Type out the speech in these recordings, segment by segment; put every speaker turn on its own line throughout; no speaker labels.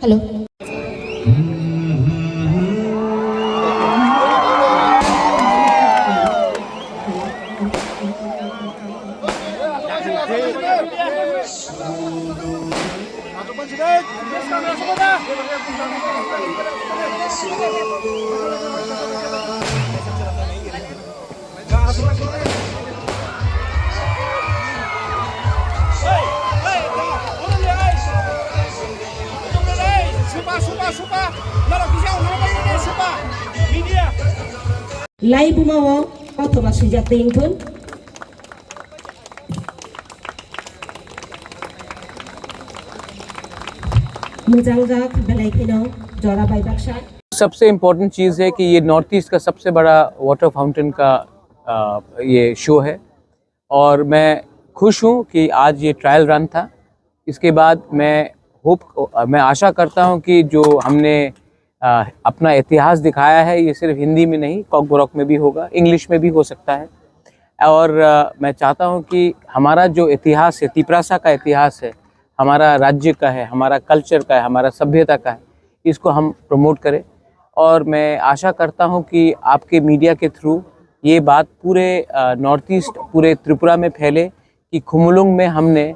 Hello. Lai bumawo auto masujating pun मुजांगा बेलाइकिनो जोरा by बक्शा।
सबसे important चीज़ है कि ये नॉर्थ ईस्ट का सबसे बड़ा वाटर फाउंटेन का ये शो है और मैं खुश हूँ कि आज ये ट्रायल रन था। इसके बाद मैं आशा करता हूँ कि जो हमने अपना इतिहास दिखाया है ये सिर्फ हिंदी में नहीं, कॉकबोरॉक में भी होगा, इंग्लिश में भी हो सकता है। और मैं चाहता हूँ कि हमारा जो इतिहास है, तिपरासा का इतिहास है, हमारा राज्य का है, हमारा कल्चर का है, हमारा सभ्यता का है, इसको हम प्रमोट करें। और मैं आशा करता हूं कि आपके मीडिया के थ्रू ये बात पूरे नॉर्थ ईस्ट, पूरे त्रिपुरा में फैले कि खुमुलुंग में हमने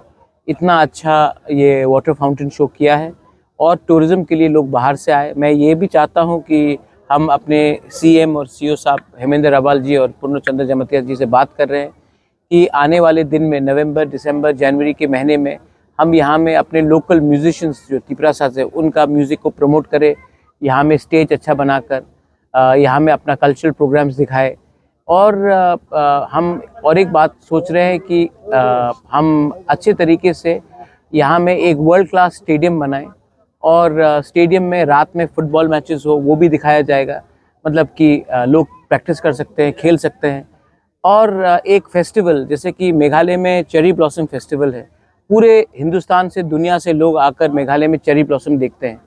इतना अच्छा ये वाटर फाउंटेन शो किया है और टूरिज़्म के लिए लोग बाहर से आए। मैं ये भी चाहता हूं कि हम अपने सीएम और सीओ साहब हेमेंद्र अबाल जी और पूर्णचंद्र जमतिया जी से बात कर रहे हैं कि आने वाले दिन में नवंबर, दिसंबर, जनवरी के महीने में हम यहाँ में अपने लोकल म्यूजिशियंस जो तिपरासा से उनका म्यूज़िक को प्रमोट करें, यहाँ में स्टेज अच्छा बनाकर यहाँ में अपना कल्चरल प्रोग्राम्स दिखाए। और हम और एक बात सोच रहे हैं कि हम अच्छे तरीके से यहाँ में एक वर्ल्ड क्लास स्टेडियम बनाएं और स्टेडियम में रात में फुटबॉल मैचेस हो वो भी दिखाया जाएगा, मतलब कि लोग प्रैक्टिस कर सकते हैं, खेल सकते हैं। और एक फेस्टिवल जैसे कि मेघालय में चेरी ब्लॉसम फेस्टिवल है, पूरे हिंदुस्तान से, दुनिया से लोग आकर मेघालय में चेरी ब्लॉसम देखते हैं।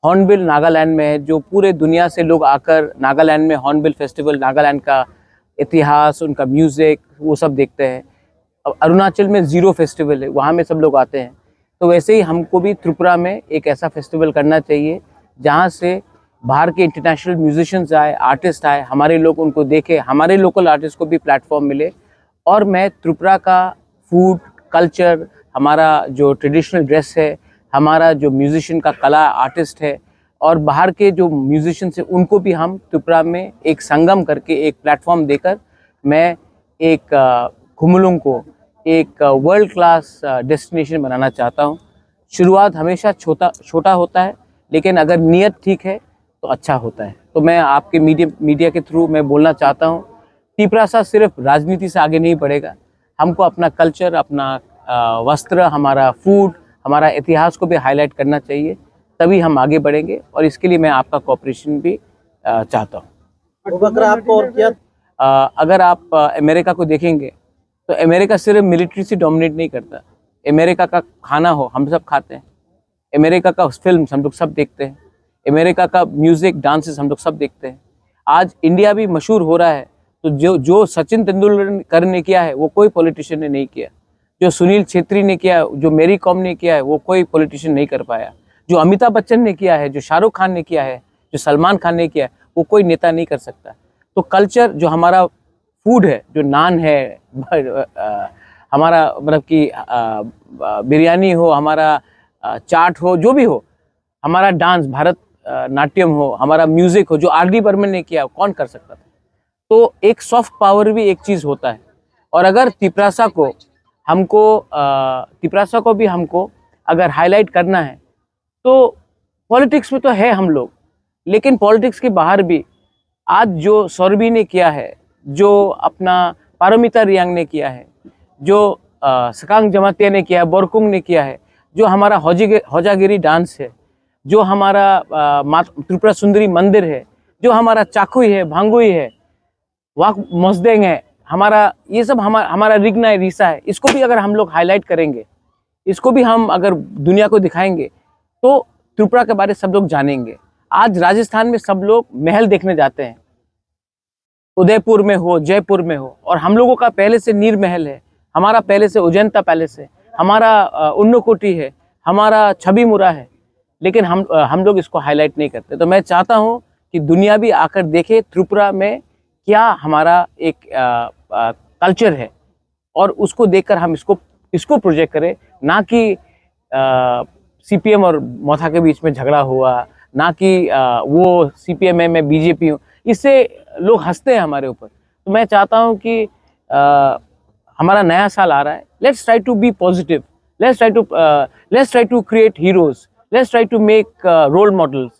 हॉर्नबिल नागालैंड में है, जो पूरे दुनिया से लोग आकर नागालैंड में हॉर्नबिल फेस्टिवल, नागालैंड का इतिहास, उनका म्यूज़िक, वो सब देखते हैं। अब अरुणाचल में ज़ीरो फेस्टिवल है, वहाँ में सब लोग आते हैं। तो वैसे ही हमको भी त्रिपुरा में एक ऐसा फेस्टिवल करना चाहिए जहाँ से बाहर के इंटरनेशनल म्यूजिशियंस आए, आर्टिस्ट आए, हमारे लोग उनको देखें, हमारे लोकल आर्टिस्ट को भी प्लेटफॉर्म मिले। और मैं त्रिपुरा का फूड, कल्चर, हमारा जो ट्रेडिशनल ड्रेस है, हमारा जो म्यूजिशियन का कला आर्टिस्ट है और बाहर के जो म्यूजिशियंस हैं उनको भी हम त्रिपुरा में एक संगम करके, एक प्लेटफॉर्म देकर मैं एक खुमुलुंग को एक वर्ल्ड क्लास डेस्टिनेशन बनाना चाहता हूँ। शुरुआत हमेशा छोटा होता है, लेकिन अगर नीयत ठीक है तो अच्छा होता है। तो मैं आपके मीडिया के थ्रू मैं बोलना चाहता हूँ, तिपरासा सिर्फ राजनीति से आगे नहीं बढ़ेगा। हमको अपना कल्चर, अपना वस्त्र, हमारा फूड, हमारा इतिहास को भी हाईलाइट करना चाहिए, तभी हम आगे बढ़ेंगे। और इसके लिए मैं आपका कोऑपरेशन भी चाहता हूँ।
आपको और क्या
अगर आप अमेरिका को देखेंगे तो अमेरिका सिर्फ मिलिट्री से डोमिनेट नहीं करता। अमेरिका का खाना हो हम सब खाते हैं, अमेरिका का फिल्म हम लोग सब देखते हैं, अमेरिका का म्यूज़िक, डांसेस हम लोग सब देखते हैं। आज इंडिया भी मशहूर हो रहा है, तो जो सचिन तेंदुलकर ने किया है वो कोई पॉलिटिशियन ने नहीं किया, जो सुनील छेत्री ने किया, जो मेरी कॉम ने किया है वो कोई पॉलिटिशियन नहीं कर पाया, जो अमिताभ बच्चन ने किया है, जो शाहरुख खान ने किया है, जो सलमान खान ने किया है, वो कोई नेता नहीं कर सकता। तो कल्चर, जो हमारा फूड है, जो नान है, हमारा मतलब कि बिरयानी हो, हमारा चाट हो, जो भी हो, हमारा डांस, भारत नाट्यम हो, हमारा म्यूज़िक हो, जो आर.डी. बर्मन ने किया, कौन कर सकता था। तो एक सॉफ्ट पावर भी एक चीज़ होता है। और अगर तिपरासा को भी हमको अगर हाईलाइट करना है तो पॉलिटिक्स में तो है हम लोग, लेकिन पॉलिटिक्स के बाहर भी आज जो सौरभी ने किया है, जो अपना पारमिता रियांग ने किया है, जो सकांग जमातिया ने किया है, बोरकुंग ने किया है, जो हमारा होजागिरी डांस है, जो हमारा त्रिपुरा सुंदरी मंदिर है, जो हमारा चाकुई है, भांगुई है, वाक मोसदेंग है, हमारा ये सब हमारा रिगना रीसा है, इसको भी अगर हम लोग हाईलाइट करेंगे, इसको भी हम अगर दुनिया को दिखाएंगे तो त्रिपुरा के बारे में सब लोग जानेंगे। आज राजस्थान में सब लोग महल देखने जाते हैं, उदयपुर में हो, जयपुर में हो, और हम लोगों का पहले से नीर महल है, हमारा पहले से अजंता पैलेस है, हमारा उन्नकोटी है, हमारा छवि मुरा है, लेकिन हम लोग इसको हाईलाइट नहीं करते। तो मैं चाहता हूँ कि दुनिया भी आकर देखे त्रिपुरा में क्या हमारा एक कल्चर है, और उसको देखकर हम इसको प्रोजेक्ट करें, ना कि सीपीएम और मोथा के बीच में झगड़ा हुआ, ना कि वो सीपीएम में बीजेपी हूँ, इससे लोग हंसते हैं हमारे ऊपर। तो मैं चाहता हूँ कि हमारा नया साल आ रहा है, let's try to be positive, let's try to create heroes, let's try to make role models.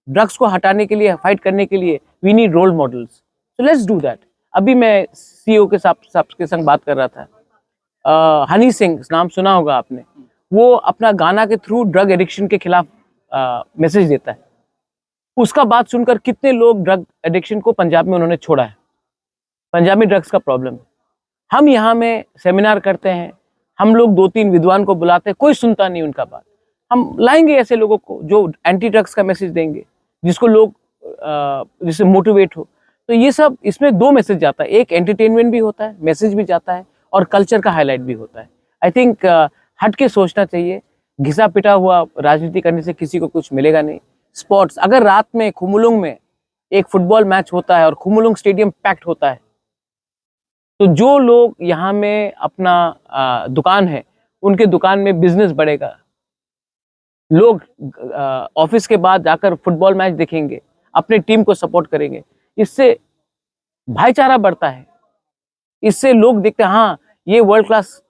Drugs को हटाने के लिए, फाइट करने के लिए we need role models, so let's do that. अभी मैं सीईओ के संग बात कर रहा था, हनी सिंह नाम सुना होगा आपने, वो अपना गाना के थ्रू ड्रग एडिक्शन के खिलाफ मैसेज देता है। उसका बात सुनकर कितने लोग ड्रग एडिक्शन को पंजाब में उन्होंने छोड़ा है। पंजाब में ड्रग्स का प्रॉब्लम है। हम यहाँ में सेमिनार करते हैं, हम लोग 2-3 विद्वान को बुलाते हैं, कोई सुनता नहीं उनका बात। हम लाएंगे ऐसे लोगों को जो एंटी ड्रग्स का मैसेज देंगे, जिसको लोग जिससे मोटिवेट हो। तो ये सब, इसमें 2 मैसेज जाता है, एक एंटरटेनमेंट भी होता है, मैसेज भी जाता है, और कल्चर का हाईलाइट भी होता है। आई थिंक हट के सोचना चाहिए। घिसा पिटा हुआ राजनीति करने से किसी को कुछ मिलेगा नहीं। स्पोर्ट्स, अगर रात में खुमुलुंग में एक फुटबॉल मैच होता है और खुमुलुंग स्टेडियम पैक्ड होता है, तो जो लोग यहाँ में अपना दुकान है, उनके दुकान में बिजनेस बढ़ेगा। लोग ऑफिस के बाद जाकर फुटबॉल मैच देखेंगे, अपने टीम को सपोर्ट करेंगे। इससे भाईचारा बढ़ता है, इससे लोग देखते हैं हाँ ये वर्ल्ड क्लास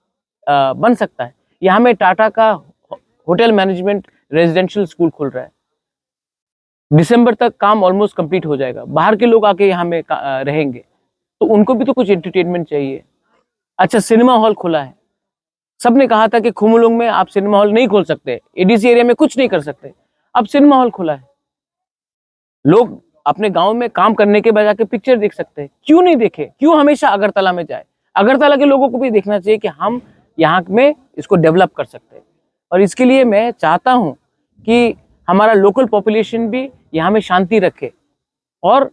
बन सकता है। यहाँ में टाटा का होटल मैनेजमेंट रेजिडेंशियल स्कूल खुल रहा है, दिसंबर तक काम ऑलमोस्ट कंप्लीट हो जाएगा। बाहर के लोग आके यहाँ में रहेंगे, तो उनको भी तो कुछ एंटरटेनमेंट चाहिए। अच्छा, सिनेमा हॉल खुला है। सबने कहा था कि खुमुलुंग में आप सिनेमा हॉल नहीं खोल सकते, एडीसी एरिया में कुछ नहीं कर सकते। अब सिनेमा हॉल खुला है, लोग अपने गांव में काम करने के बजाय के पिक्चर देख सकते हैं। क्यों नहीं देखे? क्यों हमेशा अगरतला में जाए? अगरतला के लोगों को भी देखना चाहिए कि हम यहाँ में इसको डेवलप कर सकते हैं। और इसके लिए मैं चाहता हूँ कि हमारा लोकल पॉपुलेशन भी यहाँ में शांति रखे और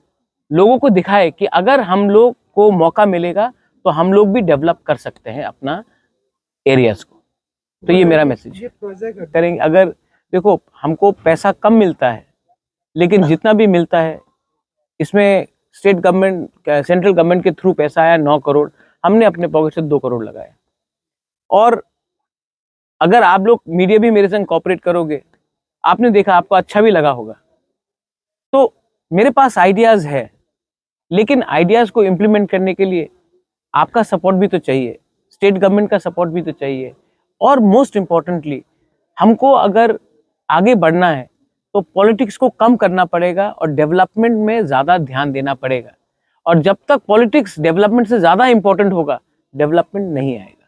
लोगों को दिखाए कि अगर हम लोग को मौका मिलेगा तो हम लोग भी डेवलप कर सकते हैं अपना एरियाज को। तो ये मेरा मैसेज करेंगे। अगर देखो, हमको पैसा कम मिलता है, लेकिन जितना भी मिलता है इसमें स्टेट गवर्नमेंट, सेंट्रल गवर्नमेंट के थ्रू पैसा आया 9 करोड़, हमने अपने पॉकेट से 2 करोड़ लगाया। और अगर आप लोग मीडिया भी मेरे संग कॉपरेट करोगे, आपने देखा, आपको अच्छा भी लगा होगा। तो मेरे पास आइडियाज है, लेकिन आइडियाज को इम्प्लीमेंट करने के लिए आपका सपोर्ट भी तो चाहिए, स्टेट गवर्नमेंट का सपोर्ट भी तो चाहिए। और मोस्ट इम्पॉर्टेंटली, हमको अगर आगे बढ़ना है तो पॉलिटिक्स को कम करना पड़ेगा और डेवलपमेंट में ज़्यादा ध्यान देना पड़ेगा। और जब तक पॉलिटिक्स डेवलपमेंट से ज़्यादा इम्पोर्टेंट होगा, डेवलपमेंट नहीं आएगा।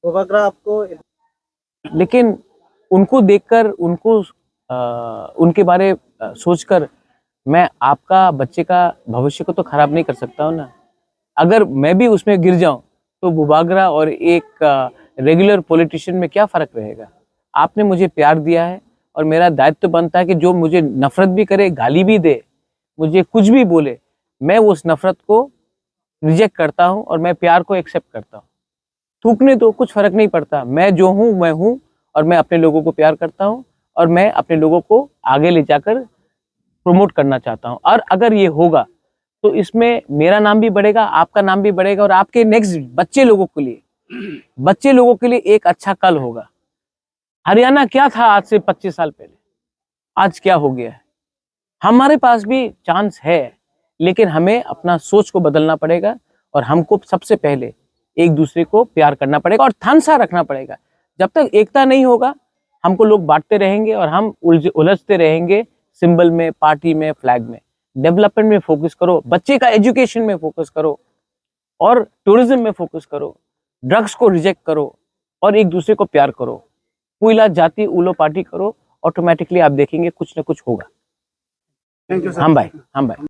तो अगर आपको,
लेकिन उनको देखकर, उनके बारे सोचकर मैं आपका बच्चे का भविष्य को तो खराब नहीं कर सकता हूँ ना। अगर मैं भी उसमें गिर जाऊं तो बुबागरा और एक रेगुलर पॉलिटिशियन में क्या फ़र्क रहेगा? आपने मुझे प्यार दिया है और मेरा दायित्व बनता है कि जो मुझे नफ़रत भी करे, गाली भी दे, मुझे कुछ भी बोले, मैं उस नफ़रत को रिजेक्ट करता हूँ और मैं प्यार को एक्सेप्ट करता हूँ। थूकने दो, कुछ फ़र्क नहीं पड़ता। मैं जो हूँ मैं हूँ, और मैं अपने लोगों को प्यार करता हूँ और मैं अपने लोगों को आगे ले जाकर प्रमोट करना चाहता हूँ। और अगर ये होगा तो इसमें मेरा नाम भी बढ़ेगा, आपका नाम भी बढ़ेगा, और आपके नेक्स्ट बच्चे लोगों के लिए एक अच्छा कल होगा। हरियाणा क्या था आज से 25 साल पहले, आज क्या हो गया है? हमारे पास भी चांस है, लेकिन हमें अपना सोच को बदलना पड़ेगा और हमको सबसे पहले एक दूसरे को प्यार करना पड़ेगा और थानसा रखना पड़ेगा। जब तक एकता नहीं होगा, हमको लोग बांटते रहेंगे और हम उलझते रहेंगे सिंबल में, पार्टी में, फ्लैग में। डेवलपमेंट में फोकस करो, बच्चे का एजुकेशन में फोकस करो और टूरिज्म में फोकस करो। ड्रग्स को रिजेक्ट करो और एक दूसरे को प्यार करो। कोयला जाति उलो पार्टी करो, ऑटोमेटिकली आप देखेंगे कुछ ना कुछ होगा।
Thank you sir.
हम भाई।